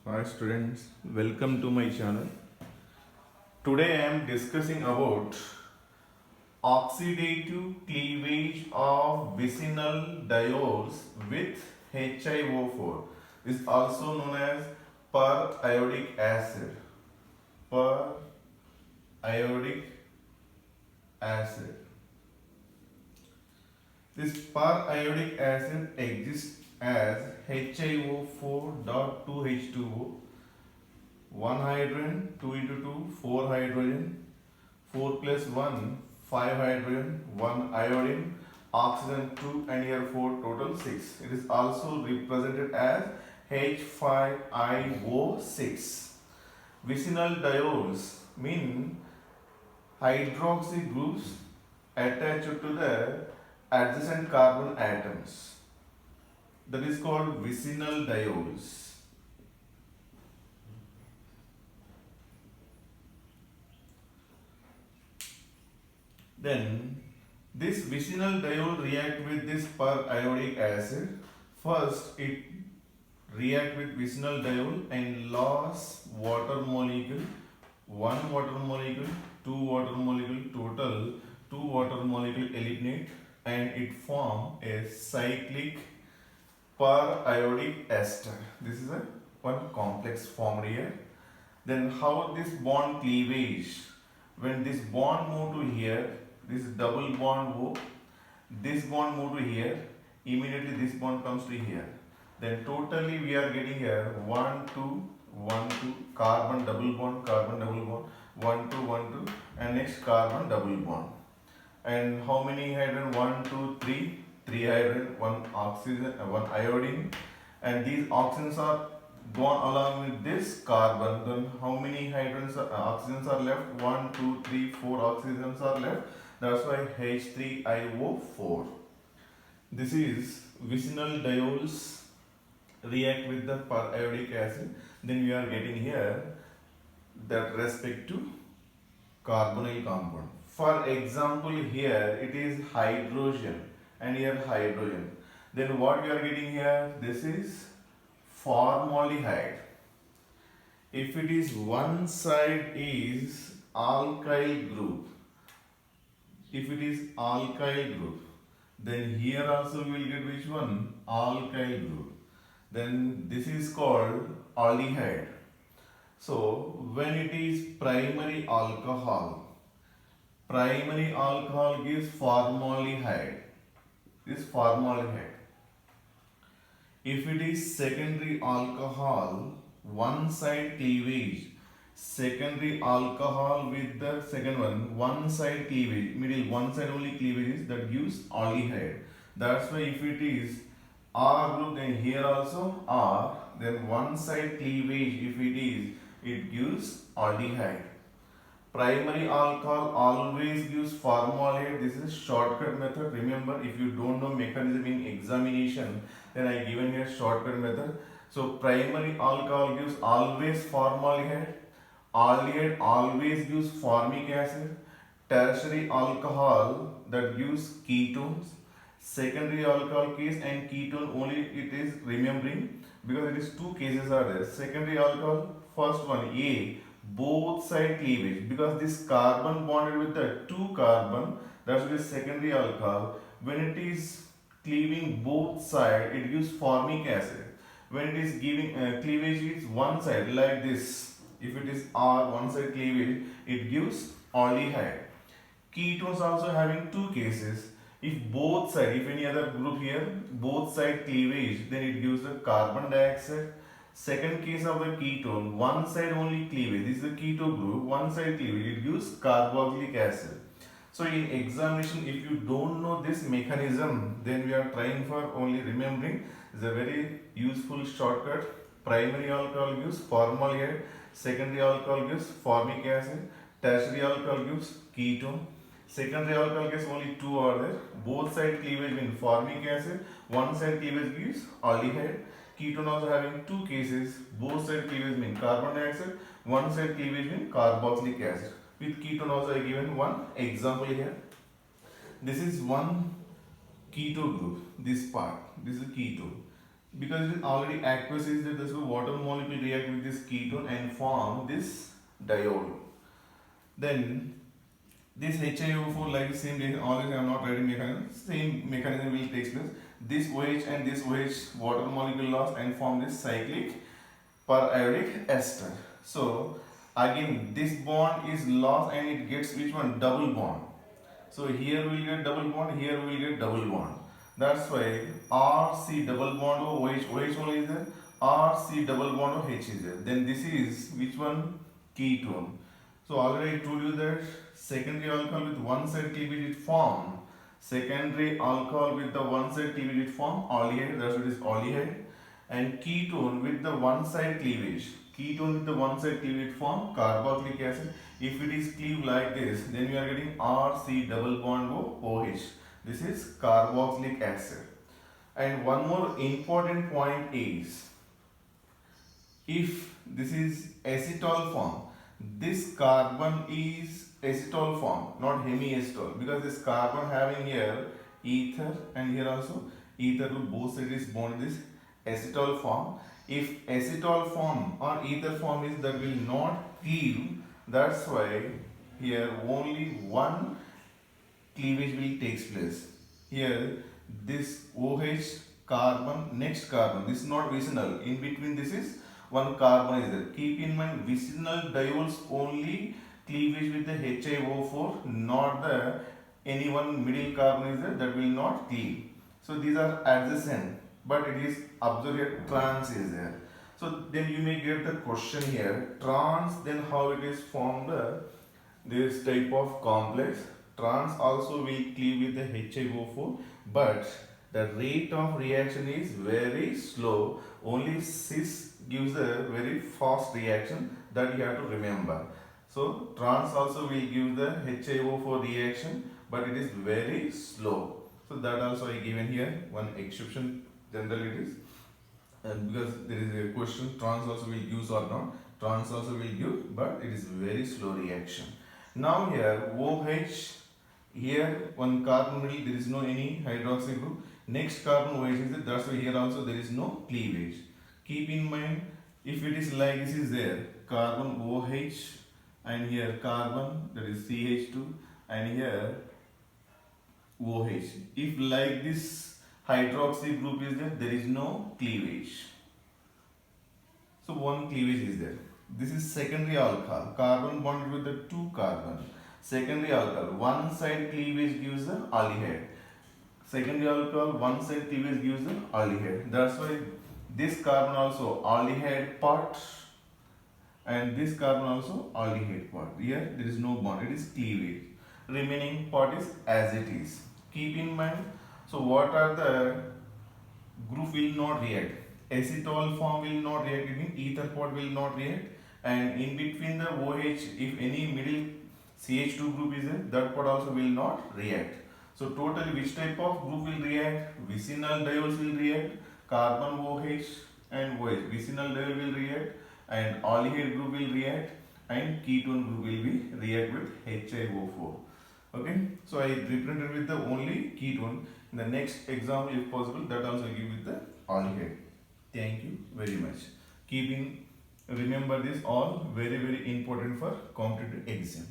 Hi students, welcome to my channel. Today I am discussing about oxidative cleavage of vicinal diols with HiO4. This is also known as periodic acid. Periodic acid. This periodic acid exists as HiO4.2H2O, 1 hydrogen, 2 into 2, 4 hydrogen, 4 plus 1, 5 hydrogen, 1 iodine, oxygen 2 and here 4, total 6. It is also represented as H5IO6. Vicinal diols mean hydroxy groups attached to the adjacent carbon atoms. That is called vicinal diols. Then this vicinal diol react with this periodic acid. First it react with vicinal diol and loss water molecule, 1 water molecule, 2 water molecule, total 2 water molecule eliminate and it form a cyclic periodic ester. This is a one complex formed here. Then how this bond cleavage, when this bond move to here, this double bond move, this bond move to here, immediately this bond comes to here. Then totally we are getting here 1 2 1 2 carbon double bond 1 2 1 2 and next carbon double bond. And how many hydrogen? 1 2 3, 3 hydrogen, 1 oxygen, 1 iodine, and these oxygens are gone along with this carbon. Then how many hydrogens oxygens are left? 1 2 3 4 oxygens are left. That's why H3IO4. This is vicinal diols react with the periodic acid. Then we are getting here that respect to carbonyl compound. For example, here it is hydrogen and here hydrogen. Then what we are getting here? This is formaldehyde. If it is one side is alkyl group, if it is alkyl group, then here also we will get which one? Alkyl group. Then this is called aldehyde. So when it is primary alcohol gives formaldehyde. This formaldehyde. If it is secondary alcohol, one side cleavage, secondary alcohol with the second one side cleavage, middle one side only cleavage is that gives aldehyde. That's why if it is R group, then here also R, then one side cleavage if it is, it gives aldehyde. Primary alcohol always gives formaldehyde. This is shortcut method. Remember, if you don't know mechanism in examination, then I given here shortcut method. So primary alcohol gives always formaldehyde. Aldehyde always gives formic acid. Tertiary alcohol that gives ketones. Secondary alcohol case and ketone only it is remembering because it is two cases are there. Secondary alcohol, first one A, both side cleavage, because this carbon bonded with the two carbon, that's why secondary alcohol. When it is cleaving both side, it gives formic acid. When it is giving cleavage is one side like this, if it is R one side cleavage, it gives aldehyde. Ketones also having two cases. If both side, if any other group here, both side cleavage, then it gives the carbon dioxide. Second case of the ketone, one side only cleavage, this is the keto group, one side cleavage, it gives carboxylic acid. So in examination, if you don't know this mechanism, then we are trying for only remembering. It's a very useful shortcut. Primary alcohol gives formaldehyde, secondary alcohol gives formic acid, tertiary alcohol gives ketone. Secondary alcohol gives only two are there. Both side cleavage means formic acid, one side cleavage gives aldehyde. Ketone also having two cases, both side cleavage mean carbon dioxide, one side cleavage mean carboxylic acid. With ketone also I given one example here. This is one keto group, this part, this is ketone. because it is already aqueous, is that the water molecule react with this ketone and form this diol. Then this HiO4, like the same reaction, always I am not writing mechanism, same mechanism will take place. This OH and this OH water molecule lost and form this cyclic periodic ester. So again this bond is lost and it gets which one? Double bond. So here we will get double bond, here we will get double bond. That's why RC double bond O OH, OH only is there, RC double bond O H is there. Then this is which one? Ketone. So already I told you that secondary alcohol with one side cleavage it form. Secondary alcohol with the one side cleavage it form aldehyde, that's what is aldehyde. And ketone with the one side cleavage. Ketone with the one side cleavage form carboxylic acid. If it is cleaved like this, then we are getting RC double bond O OH. This is carboxylic acid. And one more important point is, if this is acetal form, this carbon is acetal form, not hemiacetal, because this carbon having here ether and here also ether to both sides is bond this acetal form. If acetal form or ether form is that will not cleave, that's why here only one cleavage will takes place. Here this OH carbon, next carbon, this is not vicinal, in between this is one carbon is there. Keep in mind vicinal diols only cleavage with the HiO4, not the any one middle carbon is there, that will not cleave. So these are adjacent, but it is observed here trans is there. So then you may get the question here, trans, then how it is formed this type of complex. Trans also will cleave with the HiO4, but the rate of reaction is very slow. Only cis gives a very fast reaction, that you have to remember. So trans also will give the HiO4 reaction, but it is very slow. So that also I given here one exception, generally it is, and because there is a question trans also will use or not. Trans also will give, but it is very slow reaction. Now here OH, here one carbon middle, there is no any hydroxy group. Next carbon OH is there, that's why here also there is no cleavage. Keep in mind, if it is like this is there, carbon OH and here carbon, that is CH2, and here OH. If like this hydroxy group is there, there is no cleavage. So one cleavage is there. This is secondary alcohol, carbon bonded with the two carbon. Secondary alcohol, one side cleavage gives the aldehyde. Secondary alcohol, one side cleavage gives the aldehyde. That's why this carbon also aldehyde part and this carbon also aldehyde part. Here there is no bond, it is cleavage. Remaining part is as it is. Keep in mind, so what are the group will not react? Acetal form will not react, it means ether part will not react, and in between the OH, if any middle CH2 group is there, that part also will not react. So totally which type of group will react? Vicinal diols will react, carbon OH and OH. Vicinal diol will react and aldehyde group will react and ketone group will be react with HiO4. Okay, so I represented with the only ketone. In the next example, if possible, that also give with the aldehyde. Thank you very much. Remember this all very important for competitive exam.